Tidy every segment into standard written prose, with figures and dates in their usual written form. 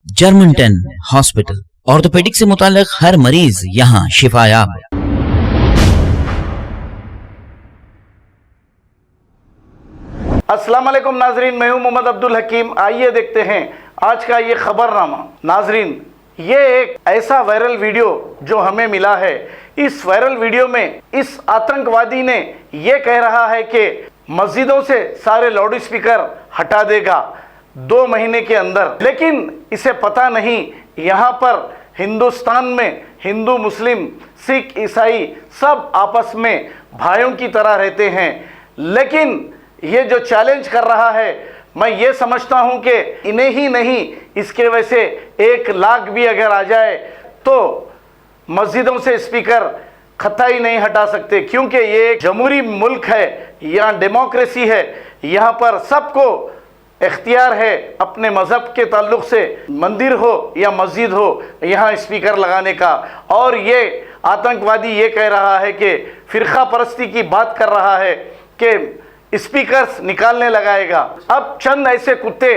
Germanton hospital, orthopaedic से मुताल्लिक हर मरीज यहाँ शिफायाब। अस्सलाम वालेकुम नाजरीन, मैं हूं मोहम्मद अब्दुल हकीम। आइए देखते हैं आज का ये खबरनामा। नाजरीन, ये एक ऐसा वायरल वीडियो जो हमें मिला है। इस वायरल वीडियो में इस आतंकवादी ने ये कह रहा है कि मस्जिदों से सारे लाउड स्पीकर हटा देगा 2 महीने के अंदर। लेकिन इसे पता नहीं यहाँ पर हिंदुस्तान में हिंदू, मुस्लिम, सिख, ईसाई सब आपस में भाइयों की तरह रहते हैं। लेकिन ये जो चैलेंज कर रहा है, मैं ये समझता हूँ कि इन्हें ही नहीं, इसके वजह से 1 लाख भी अगर आ जाए तो मस्जिदों से स्पीकर कतई नहीं हटा सकते, क्योंकि ये एक जमहूरी मुल्क है, यहाँ डेमोक्रेसी है, यहाँ पर सबको इख्तियार है अपने मज़हब के ताल्लुक़ से, मंदिर हो या मस्जिद हो, यहाँ स्पीकर लगाने का। और ये आतंकवादी ये कह रहा है कि फ़िरका परस्ती की बात कर रहा है कि स्पीकर्स निकालने लगाएगा। अब चंद ऐसे कुत्ते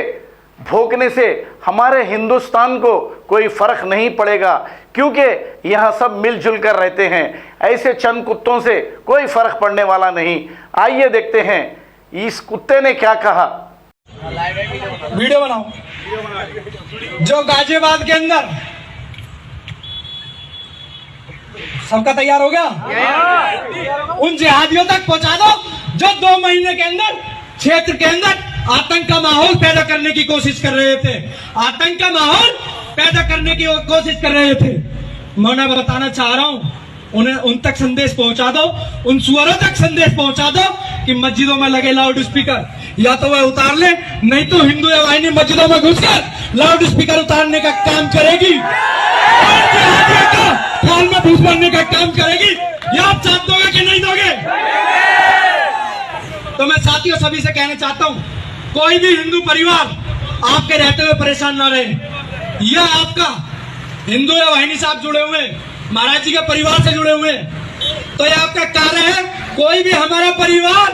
भौंकने से हमारे हिंदुस्तान को कोई फ़र्क नहीं पड़ेगा, क्योंकि यहाँ सब मिलजुल कर रहते हैं। ऐसे चंद कुत्तों से कोई फ़र्क पड़ने वाला नहीं। आइए देखते हैं इस कुत्ते ने क्या कहा। वीडियो बनाओ। जो गाजियाबाद के अंदर सबका तैयार हो गया, उन जिहादियों तक पहुंचा दो जो 2 महीने के अंदर क्षेत्र के अंदर आतंक का माहौल पैदा करने की कोशिश कर रहे थे। आतंक का माहौल पैदा करने की कोशिश कर रहे थे। मैं बताना चाह रहा हूं, उन्हें उन तक संदेश पहुंचा दो, उन सुअरों तक संदेश पहुंचा दो कि मस्जिदों में लगे लाउड स्पीकर या तो वह उतार ले, नहीं तो हिंदू या वाहिनी मस्जिदों में घुसकर लाउड स्पीकर उतारने का काम करेगी, हॉल में घुस भरने का काम करेगी। या आप साथ दोगे कि नहीं दोगे? तो मैं साथियों सभी से कहना चाहता हूं, कोई भी हिंदू परिवार आपके रहते हुए परेशान ना रहे। यह आपका हिंदू या वाहिनी साहब जुड़े हुए, महाराज जी के परिवार से जुड़े हुए, तो यह आपका कार्य है, कोई भी हमारा परिवार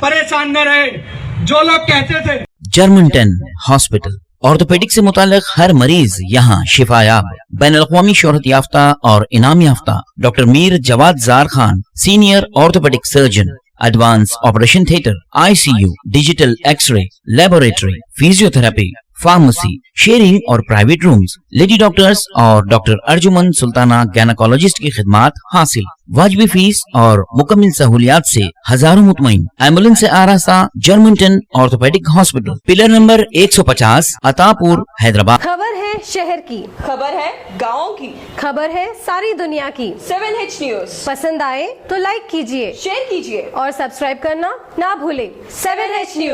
परेशान न रहे। जो लोग कहते थे जर्मनटन हॉस्पिटल, ऑर्थोपेडिक से मुताल्लिक हर मरीज यहाँ शिफायाब। बैनुल-अक़वामी शोहरत याफ्ता और इनाम याफ्ता doctor Mir Jawad Zar Khan, senior orthopaedic surgeon, advance operation theatre, ICU, digital x-ray, laboratory, physiotherapy, pharmacy, sharing और प्राइवेट रूम्स, लेडी डॉक्टर्स और डॉक्टर अर्जुमन सुल्ताना गैनकोलॉजिस्ट की खिदमात हासिल। वाजिबी फीस और मुकम्मल सहूलियात से हजारों मुतमईन। एम्बुलेंस से आरास्ता Germanten orthopedic hospital, pillar number 150, Attapur, Hyderabad. खबर है शहर की, खबर है गाँव की, खबर है सारी दुनिया की। 7H न्यूज पसंद आए तो लाइक कीजिए, शेयर कीजिए और सब्सक्राइब करना ना भूले। 7H news.